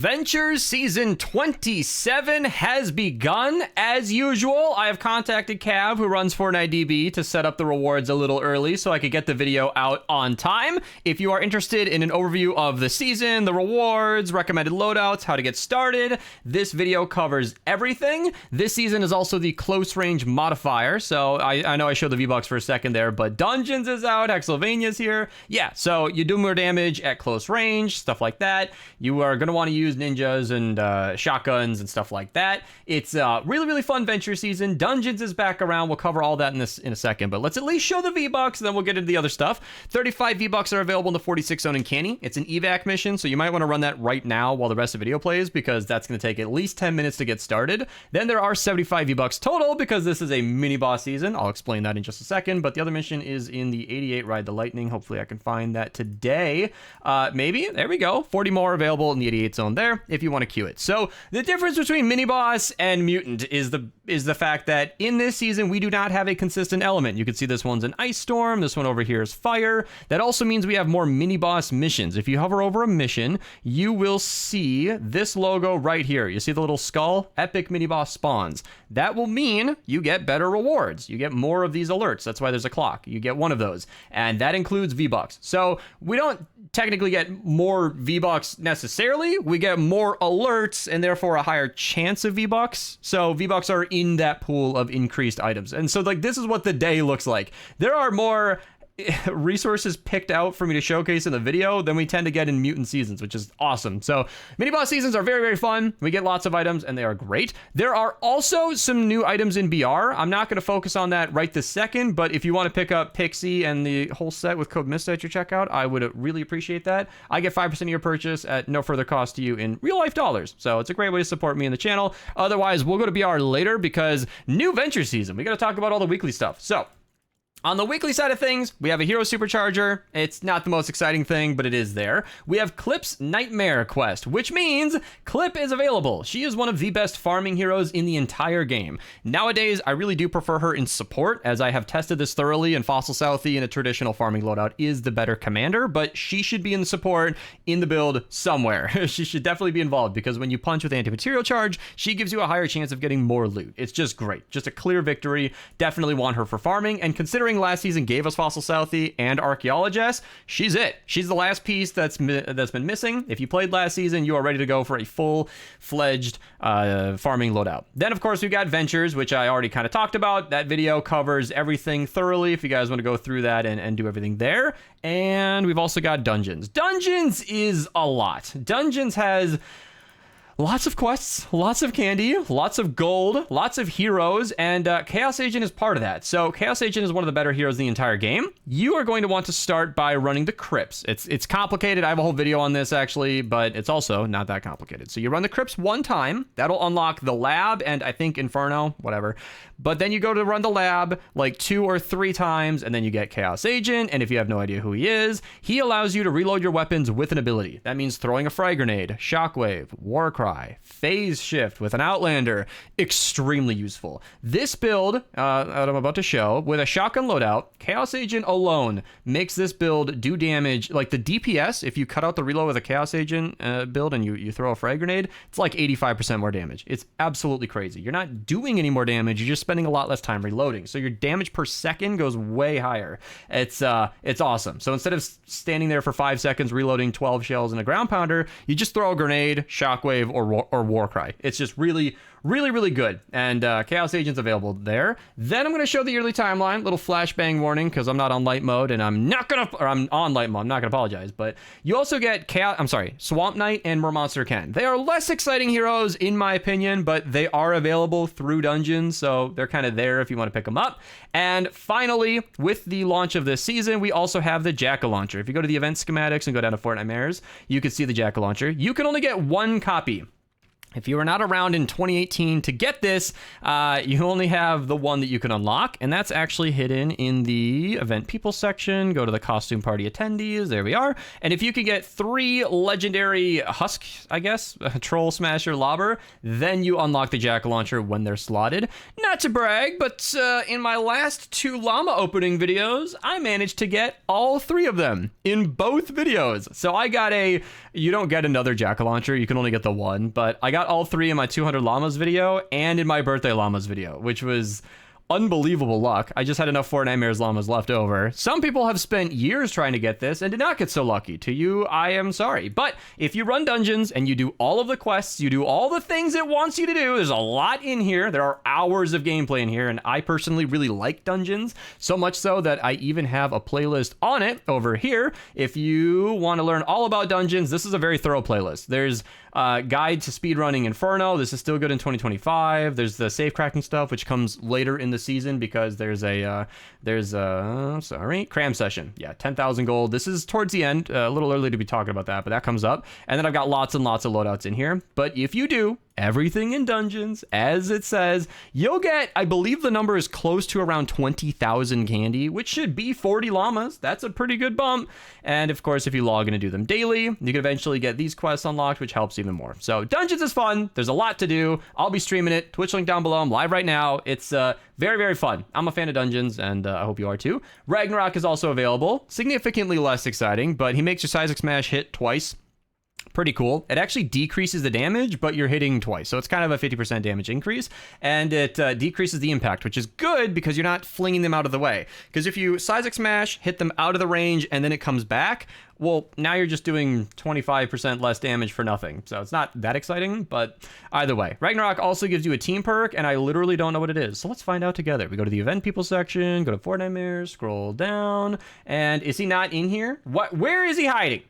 Ventures Season 27 has begun. As usual, I have contacted Cav, who runs Fortnite DB, to set up the rewards a little early so I could get the video out on time. If you are interested in an overview of the season, the rewards, recommended loadouts, how to get started, this video covers everything. This season is also the close range modifier, so I know I showed the V-Bucks for a second there, but Dungeons is out, Hexsylvania's here. Yeah, so you do more damage at close range, stuff like that. You are going to want to use ninjas and shotguns and stuff like that. It's really fun venture season. Dungeons is back around. We'll cover all that in a second, but let's at least show the V-Bucks, and then we'll get into the other stuff. 35 V-Bucks are available in the 46 zone in Canny. It's an evac mission, so you might want to run that right now while the rest of the video plays, because that's going to take at least 10 minutes to get started. Then there are 75 V-Bucks total, because this is a mini boss season. I'll explain that in just a second, but the other mission is in the 88 Ride the Lightning. Hopefully I can find that today. Maybe. There we go. 40 more available in the 88 zone there if you want to queue it. So the difference between mini boss and mutant is the fact that in this season we do not have a consistent element. You can see this one's an ice storm, this one over here is fire. That also means we have more mini boss missions. If you hover over a mission, you will see this logo right here. You see the little skull? Epic mini boss spawns. That will mean you get better rewards. You get more of these alerts. That's why there's a clock. You get one of those, and that includes V-Bucks. So we don't technically get more V-Bucks necessarily. We get more alerts and therefore a higher chance of V-Bucks. So V-Bucks are in that pool of increased items. And so like this is what the day looks like. There are more resources picked out for me to showcase in the video than we tend to get in mutant seasons, which is awesome. So mini boss seasons are very fun. We get lots of items and they are great. There are also some new items in BR. I'm not going to focus on that right this second, but if you want to pick up Pixie and the whole set with code Mista at your checkout, I would really appreciate that. I get 5% of your purchase at no further cost to you in real life dollars. So it's a great way to support me and the channel. Otherwise, we'll go to BR later because new venture season. We got to talk about all the weekly stuff. So on the weekly side of things, we have a hero supercharger. It's not the most exciting thing, but it is there. We have Clip's Nightmare quest, which means Clip is available. She is one of the best farming heroes in the entire game. Nowadays, I really do prefer her in support, as I have tested this thoroughly, and Fossil Southie in a traditional farming loadout is the better commander, but she should be in support in the build somewhere. She should definitely be involved, because when you punch with anti-material charge, she gives you a higher chance of getting more loot. It's just great. Just a clear victory. Definitely want her for farming, and considering last season gave us Fossil Southie and Archaeologist, she's it. She's the last piece that's been missing. If you played last season, you are ready to go for a full-fledged farming loadout. Then, of course, we've got Ventures, which I already kind of talked about. That video covers everything thoroughly if you guys want to go through that and do everything there. And we've also got Dungeons. Dungeons is a lot. Dungeons has lots of quests, lots of candy, lots of gold, lots of heroes, and Chaos Agent is part of that. So Chaos Agent is one of the better heroes in the entire game. You are going to want to start by running the crypts. It's complicated. I have a whole video on this actually, but it's also not that complicated. So you run the crypts one time. That'll unlock the lab and I think Inferno, whatever. But then you go to run the lab like 2 or 3 times, and then you get Chaos Agent. And if you have no idea who he is, he allows you to reload your weapons with an ability. That means throwing a frag grenade, shockwave, war cry, phase shift with an Outlander. Extremely useful. This build that I'm about to show with a shotgun loadout, Chaos Agent alone makes this build do damage. Like the DPS, if you cut out the reload with a Chaos Agent build and you throw a frag grenade, it's like 85% more damage. It's absolutely crazy. You're not doing any more damage. You're just spending a lot less time reloading. So your damage per second goes way higher. It's awesome. So instead of standing there for 5 seconds reloading 12 shells and a ground pounder, you just throw a grenade, shockwave, or war cry. It's just really good. And Chaos Agent's available there. Then I'm going to show the yearly timeline. Little flashbang warning because I'm not on light mode, and I'm on light mode. I'm not going to apologize. But you also get Swamp Knight and Mermonster Ken. They are less exciting heroes in my opinion, but they are available through Dungeons, so they're kind of there if you want to pick them up. And finally, with the launch of this season, we also have the Jackal Launcher. If you go to the event schematics and go down to Fortnite Mares, you can see the Jackal Launcher. You can only get one copy If you were not around in 2018 to get this, you only have the one that you can unlock, and that's actually hidden in the event people section. Go to the costume party attendees. There we are. And if you can get 3 legendary husk, I guess, troll, smasher, lobber, then you unlock the jackal launcher when they're slotted. Not to brag, but in my last 2 llama opening videos, I managed to get all 3 of them in both videos. So I got you don't get another jackal launcher, you can only get the one, but I got all 3 in my 200 llamas video and in my birthday llamas video, which was unbelievable luck. I just had enough Four Nightmares llamas left over. Some people have spent years trying to get this and did not get so lucky. To you, I am sorry. But if you run dungeons and you do all of the quests, you do all the things it wants you to do, there's a lot in here. There are hours of gameplay in here, and I personally really like dungeons, so much so that I even have a playlist on it over here. If you want to learn all about dungeons, this is a very thorough playlist. There's guide to speedrunning Inferno. This is still good in 2025. There's the safe cracking stuff, which comes later in the season because there's a cram session. Yeah, 10,000 gold. This is towards the end. A little early to be talking about that, but that comes up. And then I've got lots and lots of loadouts in here. But if you do everything in dungeons, as it says, you'll get, I believe the number is close to around 20,000 candy, which should be 40 llamas. That's a pretty good bump. And of course, if you log in and do them daily, you can eventually get these quests unlocked, which helps even more. So dungeons is fun. There's a lot to do. I'll be streaming it. Twitch link down below. I'm live right now. It's very, very fun. I'm a fan of dungeons, and I hope you are too. Ragnarok is also available. Significantly less exciting, but he makes your Seismic Smash hit twice. Pretty cool. It actually decreases the damage, but you're hitting twice. So it's kind of a 50% damage increase, and it decreases the impact, which is good because you're not flinging them out of the way. Because if you Seismic Smash, hit them out of the range, and then it comes back, well, now you're just doing 25% less damage for nothing. So it's not that exciting, but either way. Ragnarok also gives you a team perk, and I literally don't know what it is. So let's find out together. We go to the event people section, go to Four Nightmares, scroll down, and is he not in here? Where is he hiding?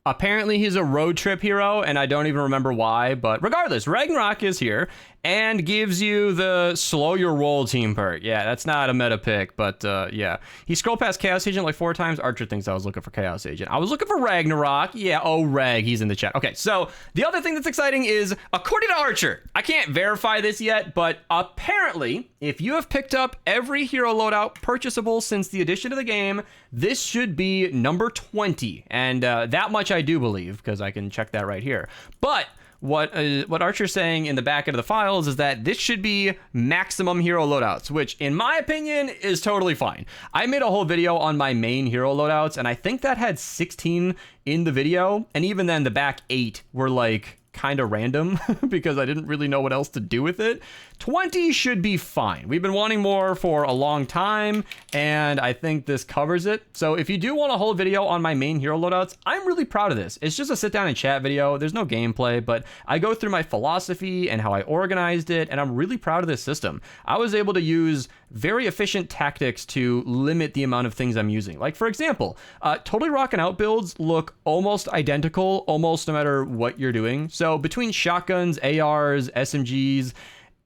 Apparently he's a road trip hero, and I don't even remember why, but regardless, Ragnarok is here and gives you the slow your roll team perk. Yeah, that's not a meta pick, but yeah. He scrolled past Chaos Agent like 4 times. Archer thinks I was looking for Chaos Agent. I was looking for Ragnarok. Yeah, oh, Rag, he's in the chat. Okay, so the other thing that's exciting is, according to Archer, I can't verify this yet, but apparently, if you have picked up every hero loadout purchasable since the addition to the game, this should be number 20, and that much I do believe, because I can check that right here. But what Archer's saying in the back end of the files is that this should be maximum hero loadouts, which in my opinion is totally fine. I made a whole video on my main hero loadouts, and I think that had 16 in the video, and even then the back 8 were like kind of random because I didn't really know what else to do with it. 20 should be fine. We've been wanting more for a long time, and I think this covers it. So if you do want a whole video on my main hero loadouts, I'm really proud of this. It's just a sit down and chat video. There's no gameplay, but I go through my philosophy and how I organized it, and I'm really proud of this system. I was able to use very efficient tactics to limit the amount of things I'm using. Like, for example, totally rockin' out builds look almost identical, almost no matter what you're doing. So between shotguns, ARs, SMGs,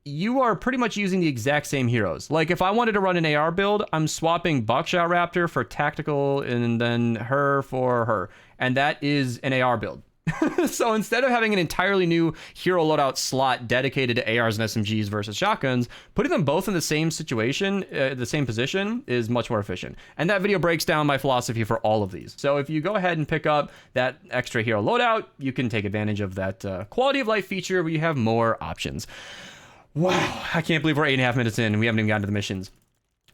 you are pretty much using the exact same heroes. Like, if I wanted to run an AR build, I'm swapping Buckshot Raptor for Tactical and then her for her. And that is an AR build. So instead of having an entirely new hero loadout slot dedicated to ARs and SMGs versus shotguns, putting them both in the same situation, the same position, is much more efficient. And that video breaks down my philosophy for all of these. So if you go ahead and pick up that extra hero loadout, you can take advantage of that quality of life feature where you have more options. Wow, I can't believe we're 8.5 minutes in and we haven't even gotten to the missions.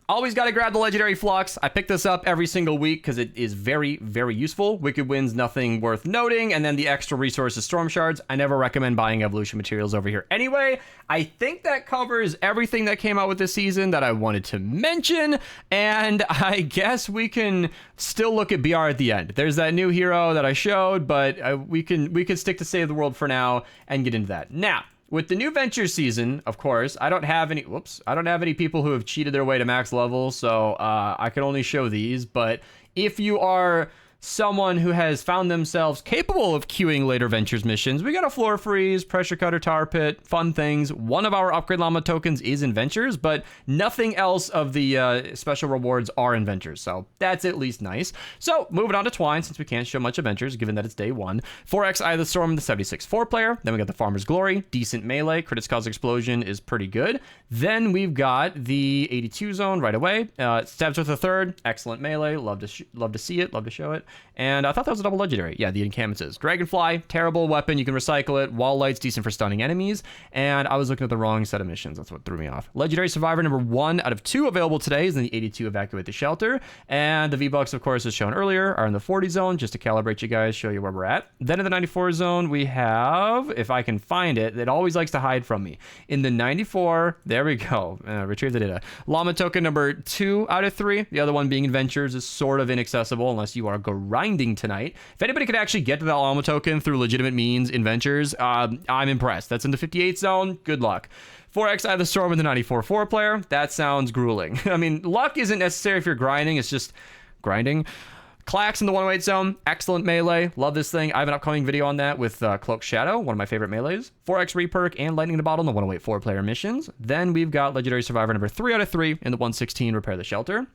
Always got to grab the legendary flux. I pick this up every single week because it is very, very useful. Wicked Winds, nothing worth noting. And then the extra resources, Storm Shards. I never recommend buying evolution materials over here anyway. I think that covers everything that came out with this season that I wanted to mention. And I guess we can still look at BR at the end. There's that new hero that I showed, but we can stick to Save the World for now and get into that. Now, with the new venture season, of course, I don't have any people who have cheated their way to max level, so I can only show these. But if you are someone who has found themselves capable of queuing later Ventures missions. We got a Floor Freeze, Pressure Cutter, Tar Pit, fun things. One of our Upgrade Llama tokens is in Ventures, but nothing else of the special rewards are in Ventures, so that's at least nice. So moving on to Twine, since we can't show much of Ventures, given that it's day 1. 4x Eye of the Storm, the 76 4-player. Then we got the Farmer's Glory, decent melee. Critics Cause Explosion is pretty good. Then we've got the 82 zone right away. Stabs with a third, excellent melee. Love to see it, love to show it. And I thought that was a double legendary. Yeah, the encampments is Dragonfly, terrible weapon. You can recycle it. Wall Light's decent for stunning enemies. And I was looking at the wrong set of missions. That's what threw me off. Legendary Survivor number 1 out of 2 available today is in the 82 Evacuate the Shelter. And the V-Bucks, of course, as shown earlier, are in the 40 zone, just to calibrate you guys, show you where we're at. Then in the 94 zone, we have, if I can find it, it always likes to hide from me. In the 94, there we go. Retrieve the data. Llama token number 2 out of 3. The other one being Adventures is sort of inaccessible unless you are grinding tonight. If anybody could actually get to that Llama token through legitimate means in Ventures, I'm impressed. That's in the 58 zone. Good luck. 4x Eye of the Storm with the 94 4-player. That sounds grueling. I mean, luck isn't necessary if you're grinding. It's just grinding. Clax in the 108 zone. Excellent melee. Love this thing. I have an upcoming video on that with Cloak Shadow, one of my favorite melees. 4x Reperk and Lightning in the Bottle in the 108 4-player missions. Then we've got Legendary Survivor number 3 out of 3 in the 116 Repair the Shelter.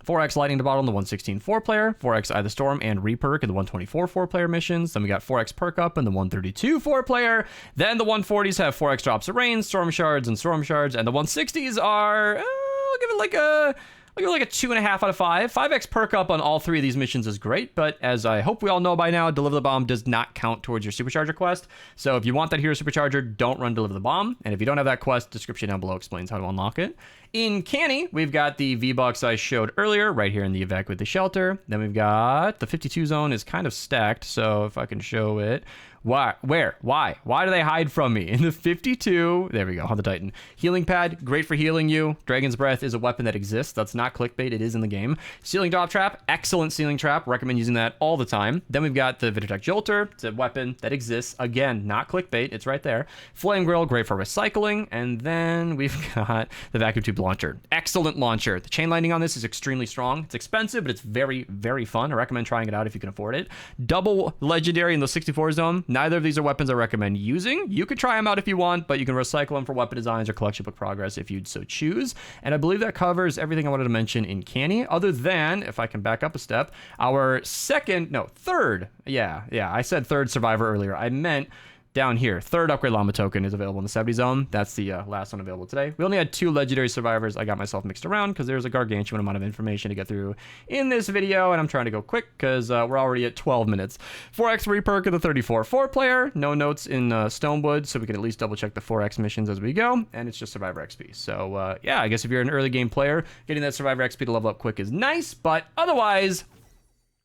4x Lightning in the Bottle in the 116 4-player, 4x Eye of the Storm and Reperk in the 124 4-player missions. Then we got 4x Perk Up in the 132 4-player. Then the 140s have 4x Drops of Rain, Storm Shards, and the 160s are, I'll give it like a 2.5 out of 5. 5x Perk Up on all 3 of these missions is great, but as I hope we all know by now, Deliver the Bomb does not count towards your Supercharger quest. So if you want that Hero Supercharger, don't run Deliver the Bomb. And if you don't have that quest, description down below explains how to unlock it. In Canny, we've got the V-Bucks I showed earlier, right here in the Evacuate the Shelter. Then we've got the 52 zone is kind of stacked, so if I can show it. Why? Where? Why? Why do they hide from me? In the 52, there we go, on the Titan. Healing Pad, great for healing you. Dragon's Breath is a weapon that exists. That's not clickbait, it is in the game. Ceiling Drop Trap, excellent Ceiling Trap. Recommend using that all the time. Then we've got the Vidotech Jolter. It's a weapon that exists. Again, not clickbait, it's right there. Flame Grill, great for recycling. And then we've got the Vacuum Tube Launcher. Excellent launcher. The chain lightning on this is extremely strong. It's expensive, but it's very, very fun. I recommend trying it out if you can afford it. Double legendary in the 64 zone. Neither of these are weapons I recommend using. You could try them out if you want, but you can recycle them for weapon designs or collection book progress if you'd so choose. And I believe that covers everything I wanted to mention in Canny, other than, if I can back up a step, our third, I said third Survivor earlier. I meant down here, third Upgrade Llama token is available in the 70 zone. That's the last one available today. We only had 2 legendary survivors. I got myself mixed around because there's a gargantuan amount of information to get through in this video, and I'm trying to go quick because we're already at 12 minutes. 4x Reperk of the 34 4-player. No notes in Stonewood, so we can at least double check the 4x missions as we go, and it's just Survivor XP. So yeah, I guess if you're an early game player, getting that Survivor XP to level up quick is nice, but otherwise,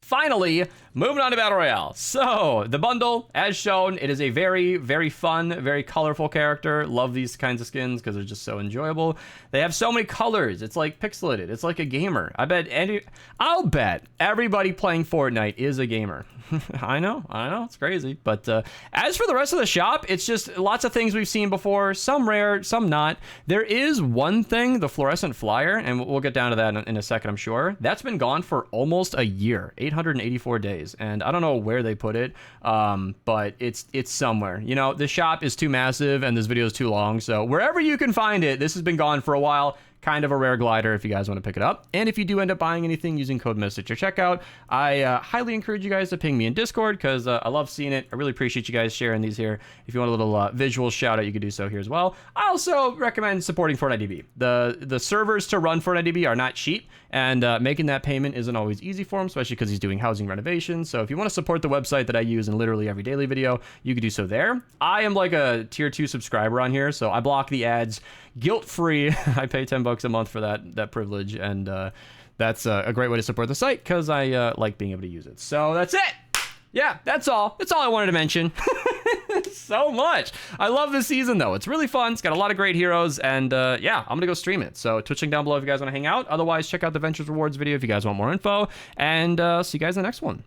finally, moving on to Battle Royale. So, the bundle, as shown, it is a very, very fun, very colorful character. Love these kinds of skins because they're just so enjoyable. They have so many colors. It's like pixelated. It's like a gamer. I'll bet everybody playing Fortnite is a gamer. I know, it's crazy. But as for the rest of the shop, it's just lots of things we've seen before, some rare, some not. There is one thing, the fluorescent flyer, and we'll get down to that in a second, I'm sure. That's been gone for almost a year, 884 days, and I don't know where they put it, but it's somewhere. You know, the shop is too massive, and this video is too long, so wherever you can find it, this has been gone for a while. Kind of a rare glider if you guys want to pick it up. And if you do end up buying anything using code Mista at your checkout, I highly encourage you guys to ping me in Discord because I love seeing it. I really appreciate you guys sharing these here. If you want a little visual shout out, you can do so here as well. I also recommend supporting Fortnite DB. The servers to run Fortnite DB are not cheap, and making that payment isn't always easy for him, especially because he's doing housing renovations. So if you want to support the website that I use in literally every daily video, you can do so there. I am like a tier 2 subscriber on here, so I block the ads guilt-free. I pay $10 a month for that privilege, and that's a great way to support the site because I like being able to use it. So that's it. Yeah, that's all. That's all I wanted to mention. So much. I love this season, though. It's really fun. It's got a lot of great heroes, and yeah, I'm gonna go stream it. So Twitch link down below if you guys want to hang out. Otherwise, check out the Ventures Rewards video if you guys want more info, and see you guys in the next one.